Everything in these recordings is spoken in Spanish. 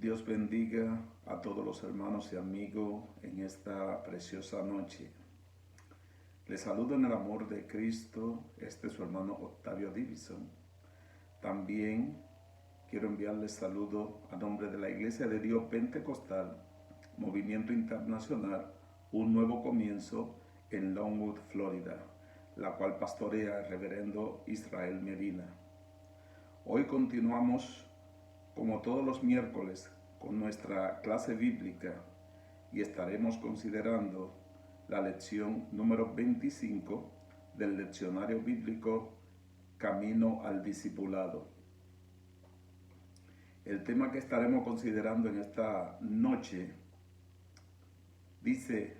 Dios bendiga a todos los hermanos y amigos en esta preciosa noche. Les saludo en el amor de Cristo, este es su hermano Octavio Divison. También quiero enviarles saludo a nombre de la Iglesia de Dios Pentecostal, Movimiento Internacional, un nuevo comienzo en Longwood, Florida, la cual pastorea el reverendo Israel Medina. Hoy continuamos como todos los miércoles con nuestra clase bíblica y estaremos considerando la lección número 25 del leccionario bíblico Camino al Discipulado. El tema que estaremos considerando en esta noche dice: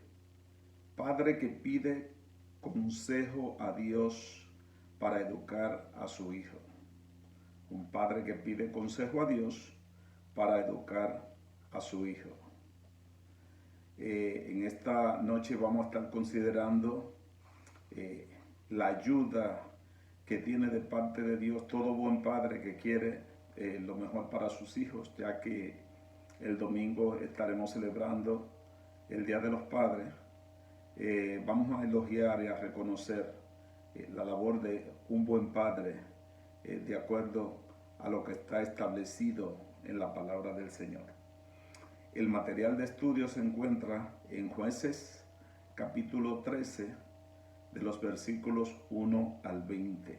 Padre que pide consejo a Dios para educar a su hijo. Un padre que pide consejo a Dios para educar a su hijo. En esta noche vamos a estar considerando la ayuda que tiene de parte de Dios todo buen padre que quiere lo mejor para sus hijos, ya que el domingo estaremos celebrando el Día de los Padres. Vamos a elogiar y a reconocer la labor de un buen padre de acuerdo a lo que está establecido en la palabra del Señor. El material de estudio se encuentra en Jueces capítulo 13 de los versículos 1 al 20.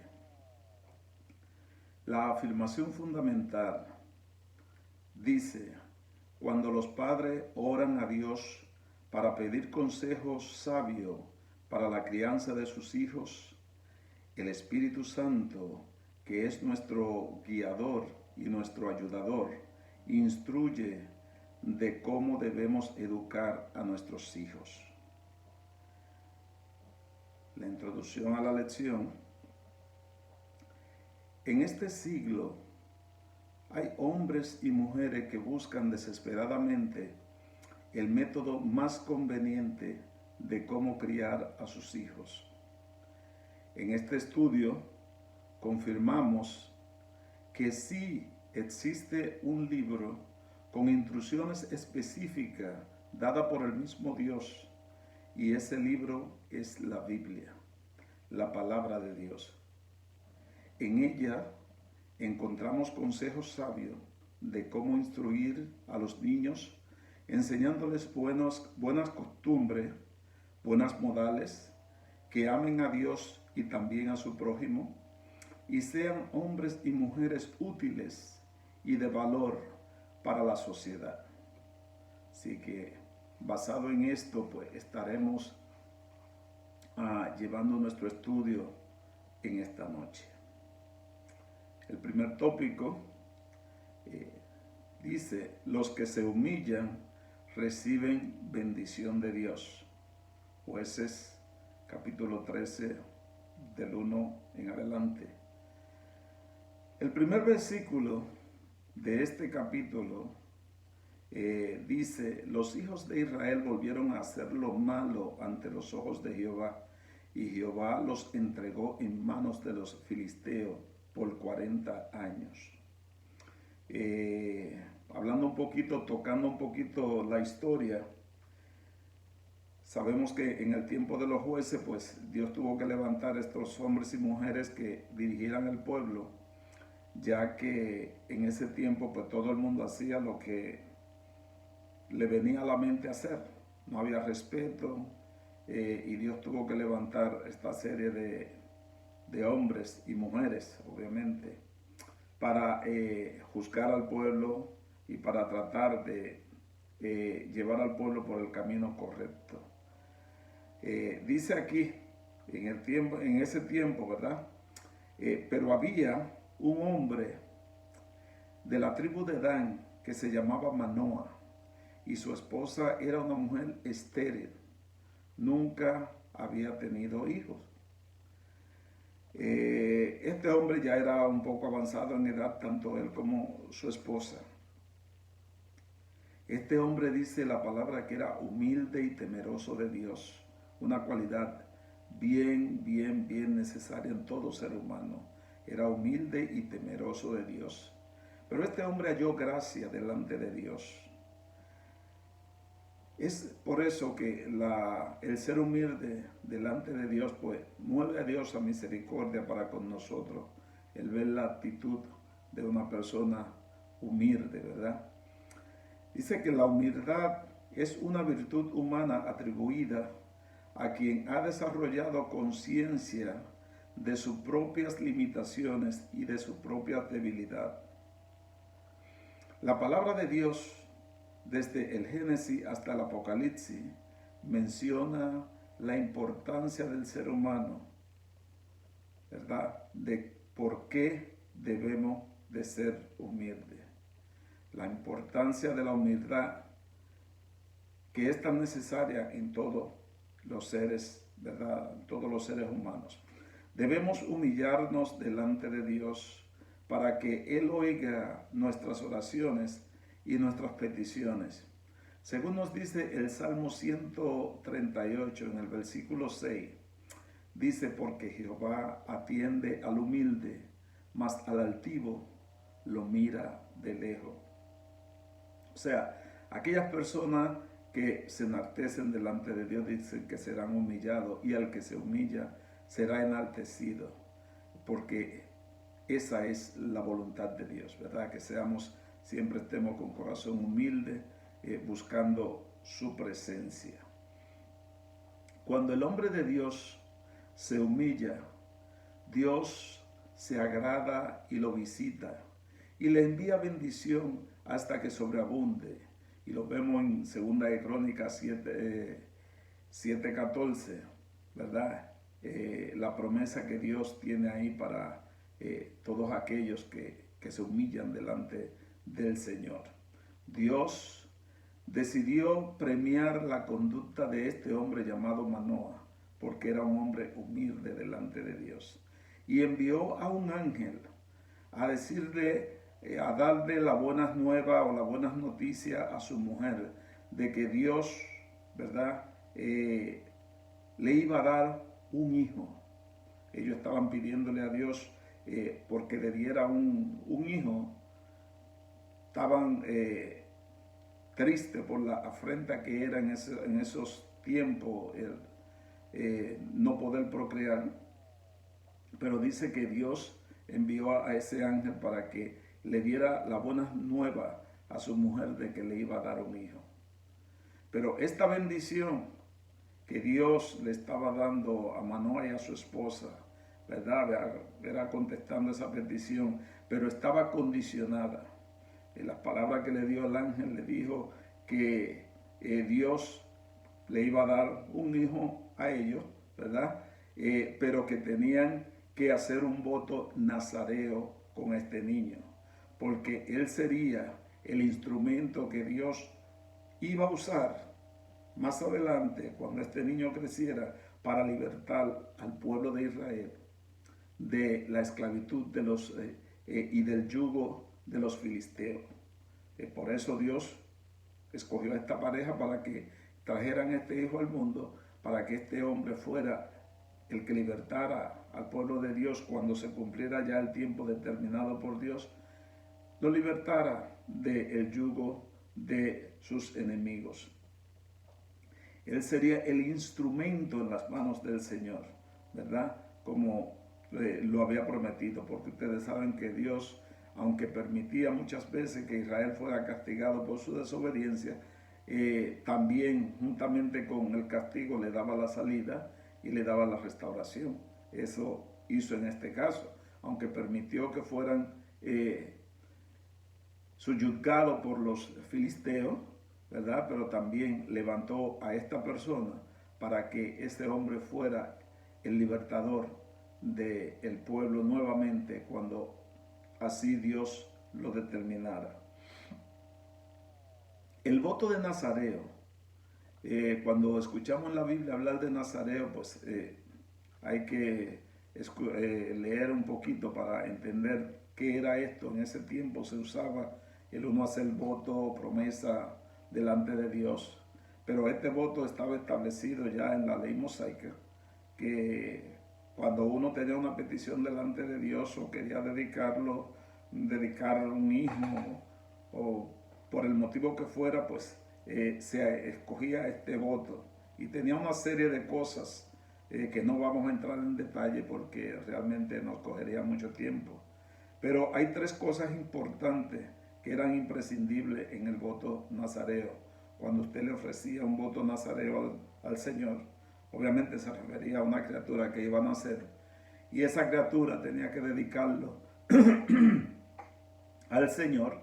La afirmación fundamental dice: cuando los padres oran a Dios para pedir consejos sabios para la crianza de sus hijos, el Espíritu Santo, que es nuestro guiador y nuestro ayudador, instruye de cómo debemos educar a nuestros hijos. La introducción a la lección. En este siglo hay hombres y mujeres que buscan desesperadamente el método más conveniente de cómo criar a sus hijos. En este estudio confirmamos que sí existe un libro con instrucciones específicas dadas por el mismo Dios, y ese libro es la Biblia, la palabra de Dios. En ella encontramos consejos sabios de cómo instruir a los niños, enseñándoles buenas costumbres, buenas modales, que amen a Dios y también a su prójimo, y sean hombres y mujeres útiles y de valor para la sociedad. Así que basado en esto, pues estaremos llevando nuestro estudio en esta noche. El primer tópico dice: los que se humillan reciben bendición de Dios. Jueces capítulo 13 del 1 en adelante. El primer versículo de este capítulo dice: los hijos de Israel volvieron a hacer lo malo ante los ojos de Jehová, y Jehová los entregó en manos de los filisteos por 40 años. Hablando un poquito, tocando un poquito la historia, sabemos que en el tiempo de los jueces, pues Dios tuvo que levantar estos hombres y mujeres que dirigieran el pueblo, ya que en ese tiempo pues todo el mundo hacía lo que le venía a la mente hacer. No había respeto, y Dios tuvo que levantar esta serie de hombres y mujeres, obviamente, para juzgar al pueblo y para tratar de llevar al pueblo por el camino correcto. Dice aquí, en ese tiempo, ¿verdad? Pero había un hombre de la tribu de Dan que se llamaba Manoah, y su esposa era una mujer estéril. Nunca había tenido hijos. Este hombre ya era un poco avanzado en edad, tanto él como su esposa. Este hombre, dice la palabra, que era humilde y temeroso de Dios, una cualidad bien necesaria en todo ser humano. Era humilde y temeroso de Dios. Pero este hombre halló gracia delante de Dios. Es por eso que el ser humilde delante de Dios, pues mueve a Dios a misericordia para con nosotros. El ver la actitud de una persona humilde, ¿verdad? Dice que la humildad es una virtud humana atribuida a quien ha desarrollado conciencia de sus propias limitaciones y de su propia debilidad. La palabra de Dios, desde el Génesis hasta el Apocalipsis, menciona la importancia del ser humano, ¿verdad? De por qué debemos de ser humildes. La importancia de la humildad que es tan necesaria en todos los seres, ¿verdad? En todos los seres humanos. Debemos humillarnos delante de Dios para que Él oiga nuestras oraciones y nuestras peticiones. Según nos dice el Salmo 138 en el versículo 6, dice: porque Jehová atiende al humilde, mas al altivo lo mira de lejos. O sea, aquellas personas que se enaltecen delante de Dios dicen que serán humillados, y al que se humilla será enaltecido, porque esa es la voluntad de Dios, ¿verdad? Que siempre estemos con corazón humilde, buscando su presencia. Cuando el hombre de Dios se humilla, Dios se agrada y lo visita y le envía bendición hasta que sobreabunde. Y lo vemos en 2 de Crónicas 7:14, ¿verdad? La promesa que Dios tiene ahí para todos aquellos que se humillan delante del Señor. Dios decidió premiar la conducta de este hombre llamado Manoah, porque era un hombre humilde delante de Dios. Y envió a un ángel a decirle, a darle la buenas nuevas o las buenas noticias a su mujer, de que Dios, ¿verdad?, le iba a dar un hijo. Ellos estaban pidiéndole a Dios porque le diera un hijo. Estaban tristes por la afrenta que era en esos tiempos no poder procrear. Pero dice que Dios envió a ese ángel para que le diera la buena nueva a su mujer de que le iba a dar un hijo. Pero esta bendición que Dios le estaba dando a Manoah y a su esposa, ¿verdad? Era contestando esa petición, pero estaba condicionada. En las palabras que le dio el ángel, le dijo que Dios le iba a dar un hijo a ellos, ¿verdad? Pero que tenían que hacer un voto nazareo con este niño, porque él sería el instrumento que Dios iba a usar más adelante, cuando este niño creciera, para libertar al pueblo de Israel de la esclavitud y del yugo de los filisteos. Por eso Dios escogió a esta pareja para que trajeran este hijo al mundo, para que este hombre fuera el que libertara al pueblo de Dios cuando se cumpliera ya el tiempo determinado por Dios, lo libertara del yugo de sus enemigos. Él sería el instrumento en las manos del Señor, ¿verdad? Como lo había prometido, porque ustedes saben que Dios, aunque permitía muchas veces que Israel fuera castigado por su desobediencia, también juntamente con el castigo le daba la salida y le daba la restauración. Eso hizo en este caso, aunque permitió que fueran subyugados por los filisteos, ¿verdad? Pero también levantó a esta persona para que este hombre fuera el libertador del pueblo nuevamente cuando así Dios lo determinara. El voto de Nazareo, cuando escuchamos en la Biblia hablar de Nazareo, pues hay que leer un poquito para entender qué era esto. En ese tiempo se usaba el uno hacer voto, promesa delante de Dios, pero este voto estaba establecido ya en la ley mosaica, que cuando uno tenía una petición delante de Dios o quería dedicarlo dedicar un hijo o por el motivo que fuera, pues se escogía este voto. Y tenía una serie de cosas que no vamos a entrar en detalle porque realmente nos cogería mucho tiempo. Pero hay tres cosas importantes que eran imprescindibles en el voto nazareo. Cuando usted le ofrecía un voto nazareo al Señor, obviamente se refería a una criatura que iba a nacer, y esa criatura tenía que dedicarlo al Señor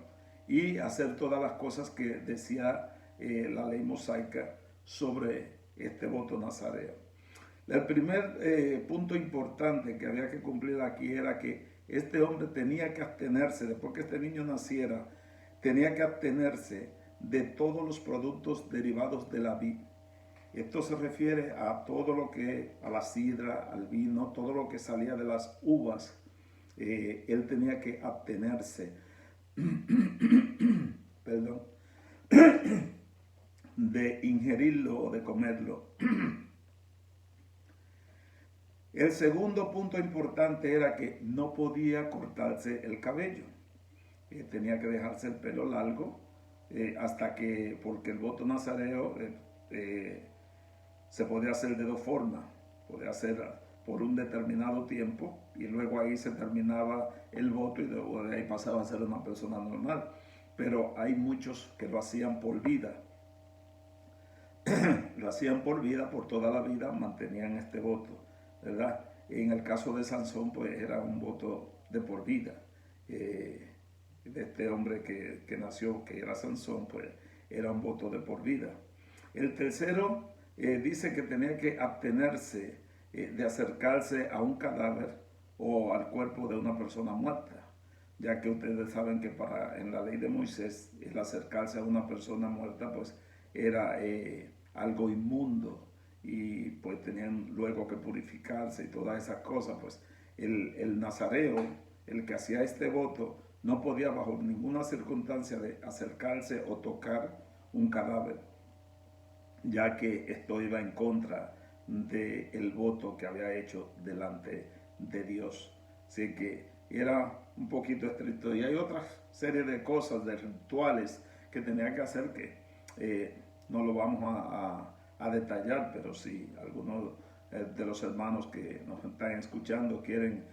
y hacer todas las cosas que decía la ley mosaica sobre este voto nazareo. El primer punto importante que había que cumplir aquí era que este hombre tenía que abstenerse, después que este niño naciera, tenía que abstenerse de todos los productos derivados de la vid. Esto se refiere a todo lo que, a la sidra, al vino, todo lo que salía de las uvas. Él tenía que abstenerse, perdón, de ingerirlo o de comerlo. El segundo punto importante era que no podía cortarse el cabello. Tenía que dejarse el pelo largo hasta que, porque el voto nazareo se podía hacer de dos formas. Podía hacer por un determinado tiempo y luego ahí se terminaba el voto y de ahí pasaba a ser una persona normal. Pero hay muchos que lo hacían por vida. Lo hacían por vida, por toda la vida mantenían este voto, ¿verdad? En el caso de Sansón, pues era un voto de por vida. De este hombre que nació, que era Sansón, pues era un voto de por vida. El tercero dice que tenía que abstenerse de acercarse a un cadáver o al cuerpo de una persona muerta, ya que ustedes saben que en la ley de Moisés el acercarse a una persona muerta pues era algo inmundo y pues tenían luego que purificarse y todas esas cosas. Pues el nazareo, el que hacía este voto, no podía bajo ninguna circunstancia de acercarse o tocar un cadáver, ya que esto iba en contra del voto que había hecho delante de Dios. Así que era un poquito estricto. Y hay otra serie de cosas, de rituales que tenía que hacer que no lo vamos a detallar, pero si algunos de los hermanos que nos están escuchando quieren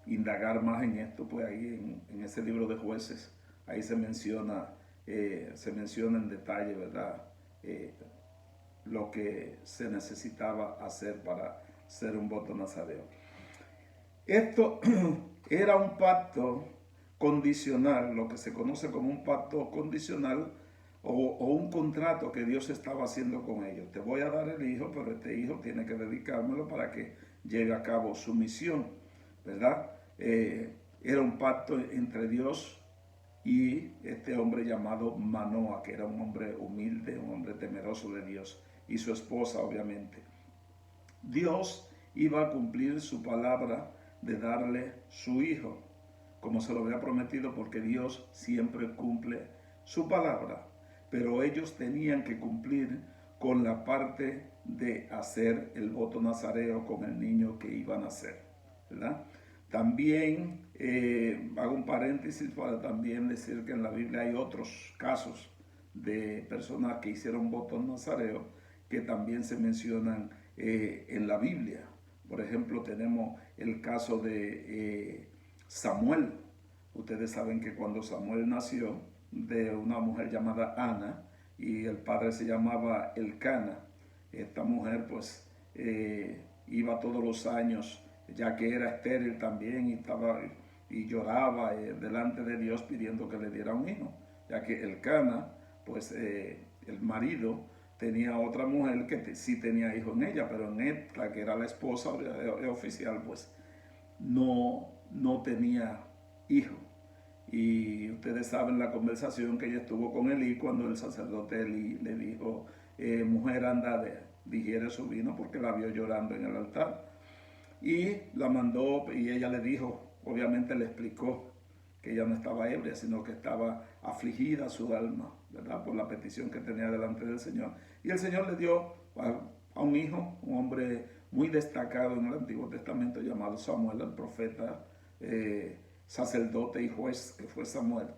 indagar más en esto, pues ahí en ese libro de Jueces, ahí se menciona en detalle, ¿verdad? Lo que se necesitaba hacer para ser un voto nazareo. Esto era un pacto condicional, lo que se conoce como un pacto condicional o un contrato que Dios estaba haciendo con ellos. Te voy a dar el hijo, pero este hijo tiene que dedicármelo para que lleve a cabo su misión, ¿verdad? Era un pacto entre Dios y este hombre llamado Manoa, que era un hombre humilde, un hombre temeroso de Dios, y su esposa, obviamente. Dios iba a cumplir su palabra de darle su hijo, como se lo había prometido, porque Dios siempre cumple su palabra, pero ellos tenían que cumplir con la parte de hacer el voto nazareo con el niño que iba a nacer, ¿verdad? También hago un paréntesis para también decir que en la Biblia hay otros casos de personas que hicieron votos nazareos que también se mencionan en la Biblia. Por ejemplo, tenemos el caso de Samuel. Ustedes saben que cuando Samuel nació de una mujer llamada Ana y el padre se llamaba Elcana, esta mujer pues iba todos los años, ya que era estéril también, y lloraba delante de Dios pidiendo que le diera un hijo, ya que Elcana, pues el marido, tenía otra mujer que sí tenía hijo en ella, pero en esta, que era la esposa oficial, pues no tenía hijo. Y ustedes saben la conversación que ella estuvo con Elí cuando el sacerdote Elí le dijo, mujer, anda, digiere su vino, porque la vio llorando en el altar. Y la mandó, y ella le dijo, obviamente le explicó que ella no estaba ebria, sino que estaba afligida su alma, ¿verdad? Por la petición que tenía delante del Señor. Y el Señor le dio a un hijo, un hombre muy destacado en el Antiguo Testamento llamado Samuel, el profeta sacerdote y juez que fue Samuel.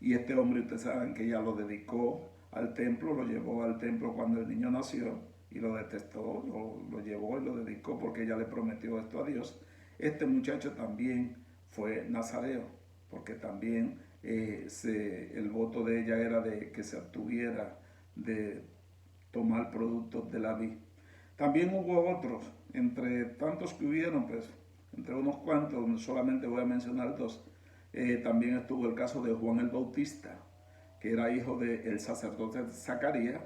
Y este hombre, ustedes saben que ya lo dedicó al templo, lo llevó al templo cuando el niño nació y lo detestó, lo llevó y lo dedicó porque ella le prometió esto a Dios. Este muchacho también fue nazareo, porque también el voto de ella era de que se abstuviera de tomar productos de la vid. También hubo otros, entre tantos que hubieron, pues, entre unos cuantos, solamente voy a mencionar dos. También estuvo el caso de Juan el Bautista, que era hijo del sacerdote Zacarías,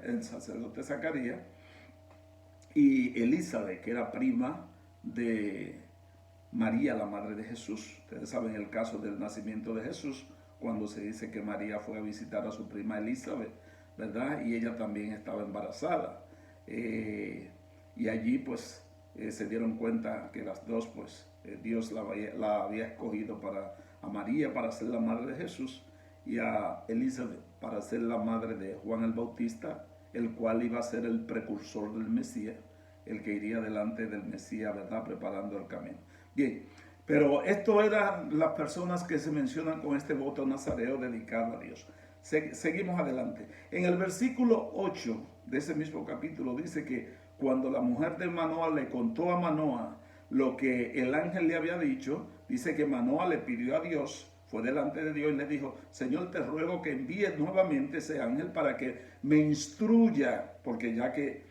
y Elizabeth, que era prima de María, la madre de Jesús. Ustedes saben el caso del nacimiento de Jesús, cuando se dice que María fue a visitar a su prima Elizabeth, ¿verdad? Y ella también estaba embarazada. Y allí pues se dieron cuenta que las dos pues Dios la había escogido a María para ser la madre de Jesús y a Elizabeth para ser la madre de Juan el Bautista, el cual iba a ser el precursor del Mesías, el que iría delante del Mesías, ¿verdad? Preparando el camino. Bien, pero esto eran las personas que se mencionan con este voto nazareo dedicado a Dios. Seguimos adelante. En el versículo 8 de ese mismo capítulo dice que cuando la mujer de Manoah le contó a Manoah lo que el ángel le había dicho, dice que Manoah le pidió a Dios, fue delante de Dios y le dijo: Señor, te ruego que envíes nuevamente ese ángel para que me instruya, porque ya que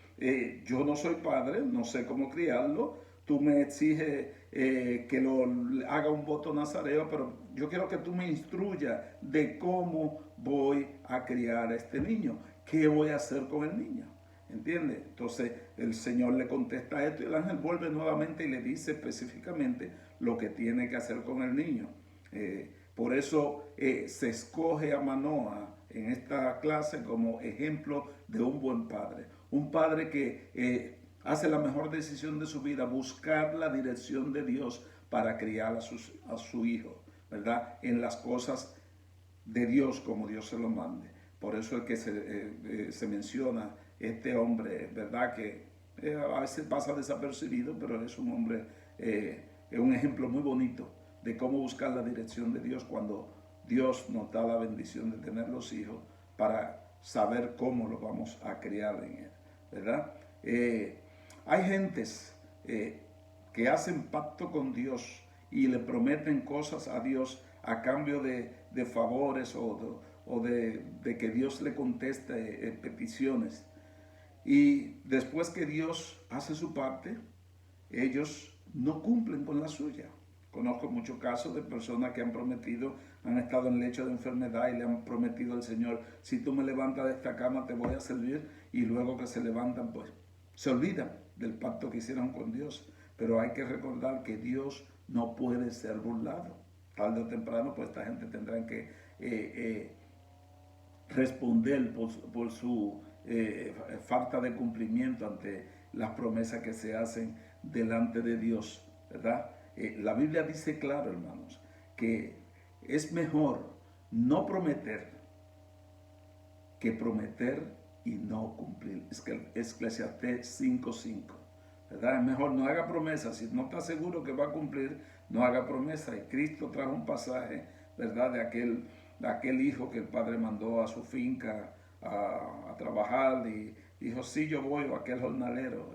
yo no soy padre, no sé cómo criarlo, tú me exiges que lo haga un voto nazareo, pero yo quiero que tú me instruyas de cómo voy a criar a este niño, qué voy a hacer con el niño. ¿Entiende? Entonces el Señor le contesta esto y el ángel vuelve nuevamente y le dice específicamente lo que tiene que hacer con el niño. Por eso se escoge a Manoah en esta clase como ejemplo de un buen padre. Un padre que hace la mejor decisión de su vida, buscar la dirección de Dios para criar a su hijo, ¿verdad? En las cosas de Dios como Dios se lo mande. Por eso es que se menciona este hombre, ¿verdad? Que a veces pasa desapercibido, pero es un hombre, es un ejemplo muy bonito de cómo buscar la dirección de Dios cuando Dios nos da la bendición de tener los hijos para saber cómo los vamos a criar en él, ¿verdad? Hay gentes que hacen pacto con Dios y le prometen cosas a Dios a cambio de favores o de que Dios le conteste peticiones. Y después que Dios hace su parte, ellos no cumplen con la suya. Conozco muchos casos de personas que han prometido, han estado en lecho de enfermedad y le han prometido al Señor: si tú me levantas de esta cama te voy a servir, y luego que se levantan pues se olvidan del pacto que hicieron con Dios. Pero hay que recordar que Dios no puede ser burlado. Tarde o temprano pues esta gente tendrá que responder por su falta de cumplimiento ante las promesas que se hacen delante de Dios, ¿verdad? La Biblia dice claro, hermanos, que es mejor no prometer que prometer y no cumplir. Es que Eclesiastés 5:5, ¿verdad? Es mejor no haga promesa. Si no está seguro que va a cumplir, no haga promesa. Y Cristo trajo un pasaje, ¿verdad? De aquel hijo que el padre mandó a su finca a trabajar y dijo: sí, yo voy, o aquel jornalero,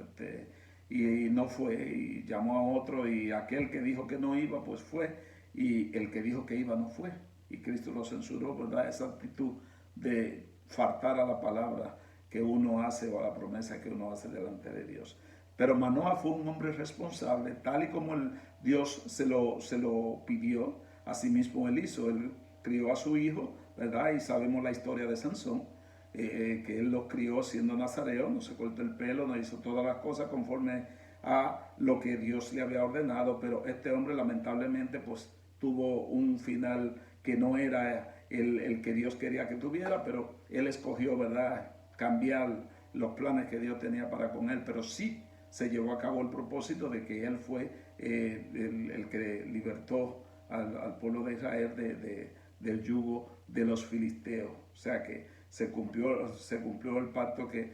y no fue, y llamó a otro, y aquel que dijo que no iba, pues fue, y el que dijo que iba no fue, y Cristo lo censuró, ¿verdad? Esa actitud de faltar a la palabra que uno hace o a la promesa que uno hace delante de Dios. Pero Manoah fue un hombre responsable, tal y como Dios se lo pidió. Asimismo él hizo, él crió a su hijo, ¿verdad? Y sabemos la historia de Sansón, que él lo crió siendo nazareo, no se cortó el pelo, no hizo todas las cosas conforme a lo que Dios le había ordenado, pero este hombre lamentablemente pues tuvo un final que no era el que Dios quería que tuviera, pero él escogió, ¿verdad?, cambiar los planes que Dios tenía para con él, pero sí se llevó a cabo el propósito de que él fue el que libertó al pueblo de Israel del yugo de los filisteos. O sea que se cumplió el pacto que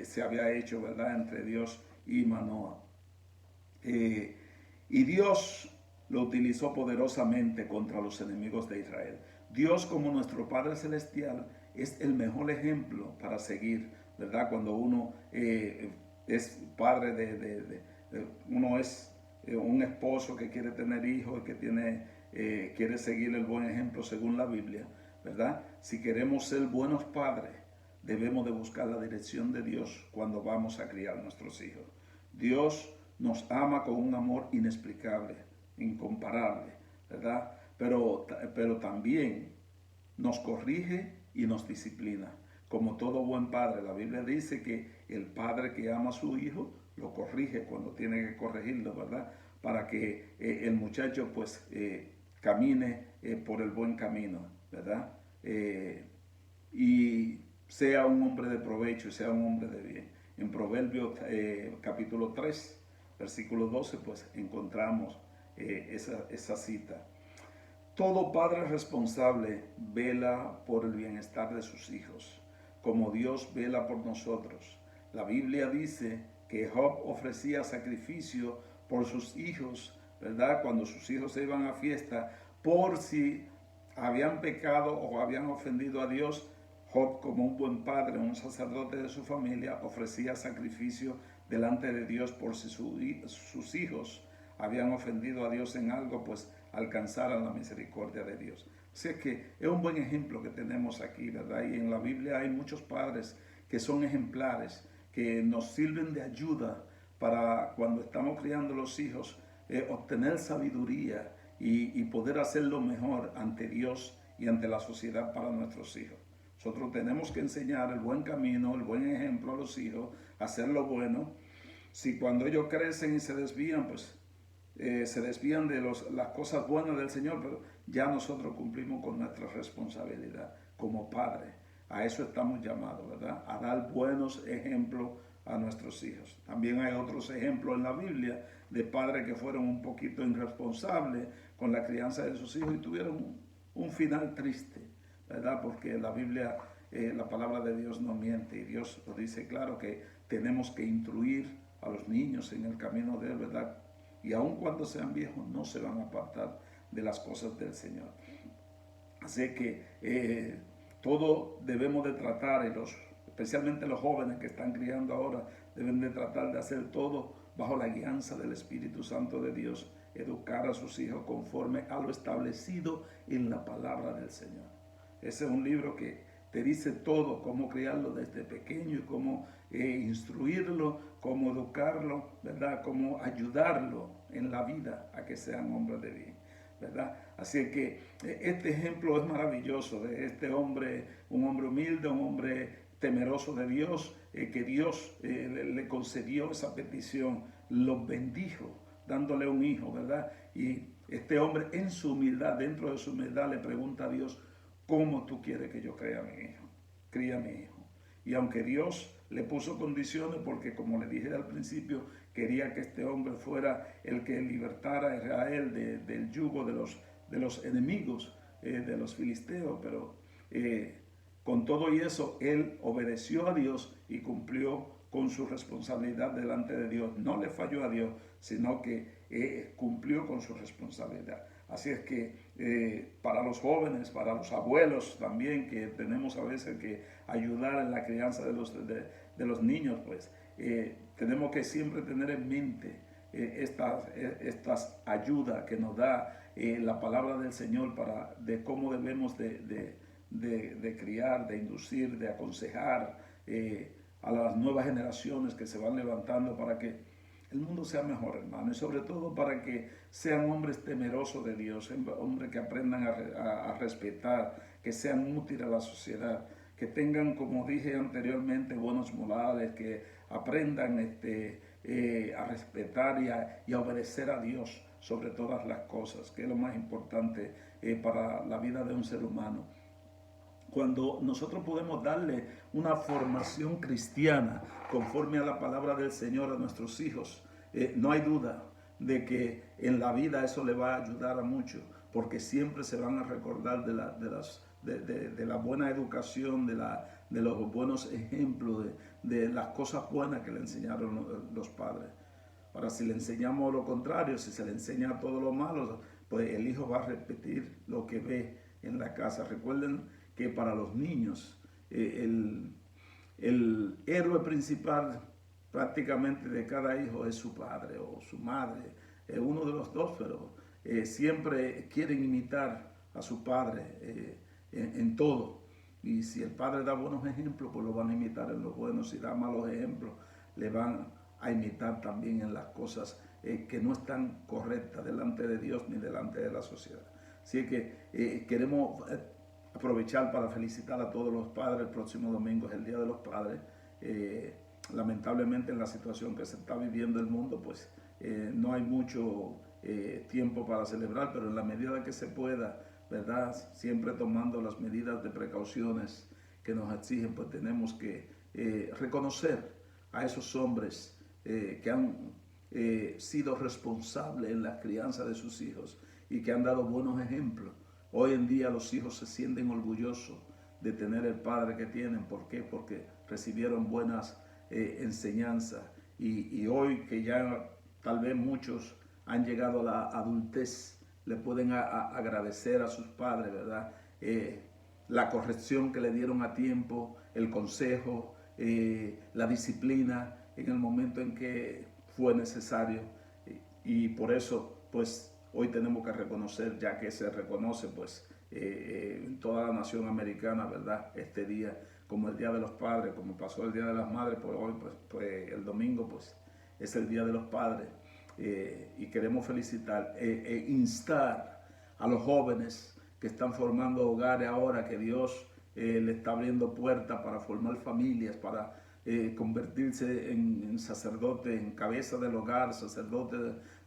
se había hecho, ¿verdad?, entre Dios y Manoah. Y Dios lo utilizó poderosamente contra los enemigos de Israel. Dios, como nuestro Padre Celestial, es el mejor ejemplo para seguir, ¿verdad? Cuando uno es padre uno es un esposo que quiere tener hijos y que quiere seguir el buen ejemplo según la Biblia, ¿verdad? Si queremos ser buenos padres, debemos de buscar la dirección de Dios cuando vamos a criar a nuestros hijos. Dios nos ama con un amor inexplicable, incomparable, ¿verdad? Pero también nos corrige y nos disciplina. Como todo buen padre, la Biblia dice que el padre que ama a su hijo lo corrige cuando tiene que corregirlo, ¿verdad? Para que el muchacho pues camine por el buen camino, ¿verdad? Y sea un hombre de provecho, sea un hombre de bien. En Proverbios capítulo 3, versículo 12, pues encontramos esa cita. Todo padre responsable vela por el bienestar de sus hijos, como Dios vela por nosotros. La Biblia dice que Job ofrecía sacrificio por sus hijos, ¿verdad? Cuando sus hijos se iban a fiesta, por si habían pecado o habían ofendido a Dios, Job, como un buen padre, un sacerdote de su familia, ofrecía sacrificio delante de Dios por si sus hijos habían ofendido a Dios en algo, pues alcanzaran la misericordia de Dios. Así es que es un buen ejemplo que tenemos aquí, ¿verdad? Y en la Biblia hay muchos padres que son ejemplares, que nos sirven de ayuda para cuando estamos criando los hijos, obtener sabiduría y poder hacerlo mejor ante Dios y ante la sociedad para nuestros hijos. Nosotros tenemos que enseñar el buen camino, el buen ejemplo a los hijos, hacer lo bueno. Si cuando ellos crecen y se desvían, pues se desvían de las cosas buenas del Señor, pero ya nosotros cumplimos con nuestra responsabilidad como padres. A eso estamos llamados, ¿verdad? A dar buenos ejemplos a nuestros hijos. También hay otros ejemplos en la Biblia de padres que fueron un poquito irresponsables con la crianza de sus hijos y tuvieron un final triste, ¿verdad? Porque la Biblia, la palabra de Dios no miente y Dios lo dice claro que tenemos que instruir a los niños en el camino de Él, ¿verdad? Y aun cuando sean viejos no se van a apartar de las cosas del Señor. Así que todo debemos de tratar, especialmente los jóvenes que están criando ahora, deben de tratar de hacer todo bajo la guianza del Espíritu Santo de Dios, educar a sus hijos conforme a lo establecido en la palabra del Señor. Ese es un libro que te dice todo, cómo criarlo desde pequeño, cómo instruirlo, cómo educarlo, ¿verdad? Cómo ayudarlo en la vida a que sean hombres de bien, ¿verdad? Así que este ejemplo es maravilloso de este hombre, un hombre humilde, un hombre temeroso de Dios, que Dios le concedió esa petición, los bendijo, dándole un hijo, ¿verdad? Y este hombre en su humildad, dentro de su humildad, le pregunta a Dios, ¿cómo tú quieres que yo cría a mi hijo? Cría a mi hijo. Y aunque Dios le puso condiciones, porque como le dije al principio, quería que este hombre fuera el que libertara a Israel del yugo de los enemigos, de los filisteos, pero con todo y eso, él obedeció a Dios y cumplió con su responsabilidad delante de Dios. No le falló a Dios, sino que cumplió con su responsabilidad. Así es que para los jóvenes, para los abuelos también, que tenemos a veces que ayudar en la crianza de los niños, pues tenemos que siempre tener en mente estas ayudas que nos da la palabra del Señor de cómo debemos de criar, de inducir, de aconsejar a las nuevas generaciones que se van levantando para que el mundo sea mejor, hermano, y sobre todo para que sean hombres temerosos de Dios, hombres que aprendan a respetar, que sean útiles a la sociedad, que tengan, como dije anteriormente, buenos modales, que aprendan a respetar y a obedecer a Dios sobre todas las cosas, que es lo más importante para la vida de un ser humano. Cuando nosotros podemos darle una formación cristiana conforme a la palabra del Señor a nuestros hijos, no hay duda de que en la vida eso le va a ayudar a mucho, porque siempre se van a recordar de la buena educación, de los buenos ejemplos, de las cosas buenas que le enseñaron los padres. Ahora, si le enseñamos lo contrario, si se le enseña todo lo malo, pues el hijo va a repetir lo que ve en la casa. Recuerden que para los niños, el héroe principal prácticamente de cada hijo es su padre o su madre, uno de los dos, pero siempre quieren imitar a su padre en todo. Y si el padre da buenos ejemplos, pues lo van a imitar en los buenos. Si da malos ejemplos, le van a imitar también en las cosas que no están correctas delante de Dios ni delante de la sociedad. Así que queremos aprovechar para felicitar a todos los padres. El próximo domingo es el Día de los Padres. Lamentablemente en la situación que se está viviendo el mundo, pues no hay mucho tiempo para celebrar, pero en la medida que se pueda, ¿verdad? Siempre tomando las medidas de precauciones que nos exigen, pues tenemos que reconocer a esos hombres que han sido responsables en la crianza de sus hijos y que han dado buenos ejemplos. Hoy en día los hijos se sienten orgullosos de tener el padre que tienen. ¿Por qué? Porque recibieron buenas enseñanzas y hoy que ya tal vez muchos han llegado a la adultez, le pueden agradecer a sus padres, ¿verdad? La corrección que le dieron a tiempo, el consejo, la disciplina en el momento en que fue necesario. Y por eso, pues, hoy tenemos que reconocer, ya que se reconoce, pues, en toda la nación americana, ¿verdad? Este día, como el Día de los Padres, como pasó el Día de las Madres, pues hoy, pues el domingo, pues, es el Día de los Padres. Y queremos felicitar e instar a los jóvenes que están formando hogares ahora, que Dios le está abriendo puertas para formar familias, para convertirse en sacerdote, en cabeza del hogar, sacerdote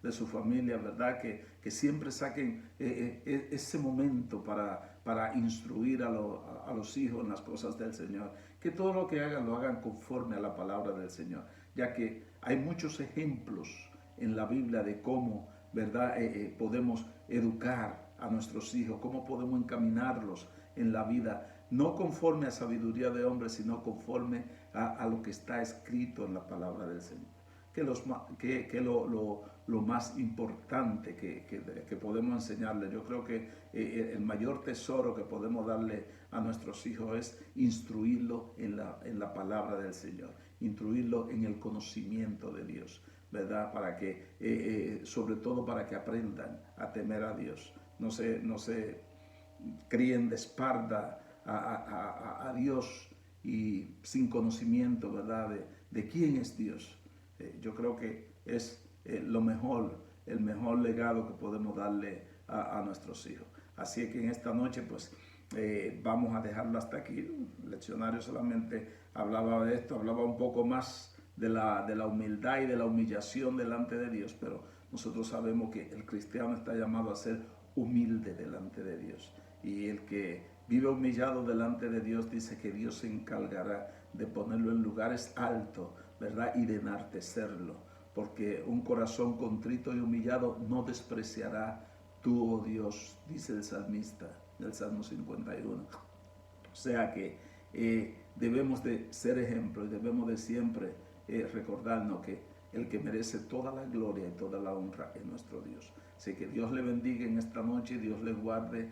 de su familia, ¿verdad? Que siempre saquen ese momento para instruir a los hijos en las cosas del Señor. Que todo lo que hagan, lo hagan conforme a la palabra del Señor, ya que hay muchos ejemplos en la Biblia de cómo, ¿verdad? Podemos educar a nuestros hijos, cómo podemos encaminarlos en la vida, no conforme a sabiduría de hombres, sino conforme a lo que está escrito en la palabra del Señor. Que lo más importante que podemos enseñarles, yo creo que el mayor tesoro que podemos darle a nuestros hijos es instruirlo en la palabra del Señor, instruirlo en el conocimiento de Dios, ¿verdad? Para que, sobre todo para que aprendan a temer a Dios, no se críen de espalda a Dios y sin conocimiento, ¿verdad? De quién es Dios. Yo creo que es lo mejor, el mejor legado que podemos darle a nuestros hijos. Así que en esta noche, pues, vamos a dejarlo hasta aquí. El leccionario solamente hablaba de esto, hablaba un poco más de la humildad y de la humillación delante de Dios, pero nosotros sabemos que el cristiano está llamado a ser humilde delante de Dios. Y el que vive humillado delante de Dios dice que Dios se encargará de ponerlo en lugares altos, ¿verdad? Y de enaltecerlo, porque un corazón contrito y humillado no despreciará tú, oh Dios, dice el salmista del Salmo 51. O sea que debemos de ser ejemplo y debemos de siempre recordarnos que el que merece toda la gloria y toda la honra es nuestro Dios. Así que Dios le bendiga en esta noche, Dios les guarde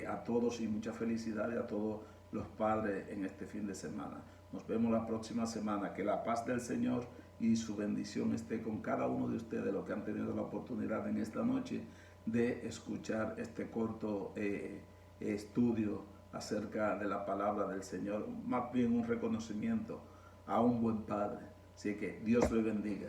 a todos y mucha felicidad a todos los padres en este fin de semana. Nos vemos la próxima semana. Que la paz del Señor y su bendición esté con cada uno de ustedes, los que han tenido la oportunidad en esta noche de escuchar este corto estudio acerca de la palabra del Señor, más bien un reconocimiento a un buen padre. Así que Dios le bendiga.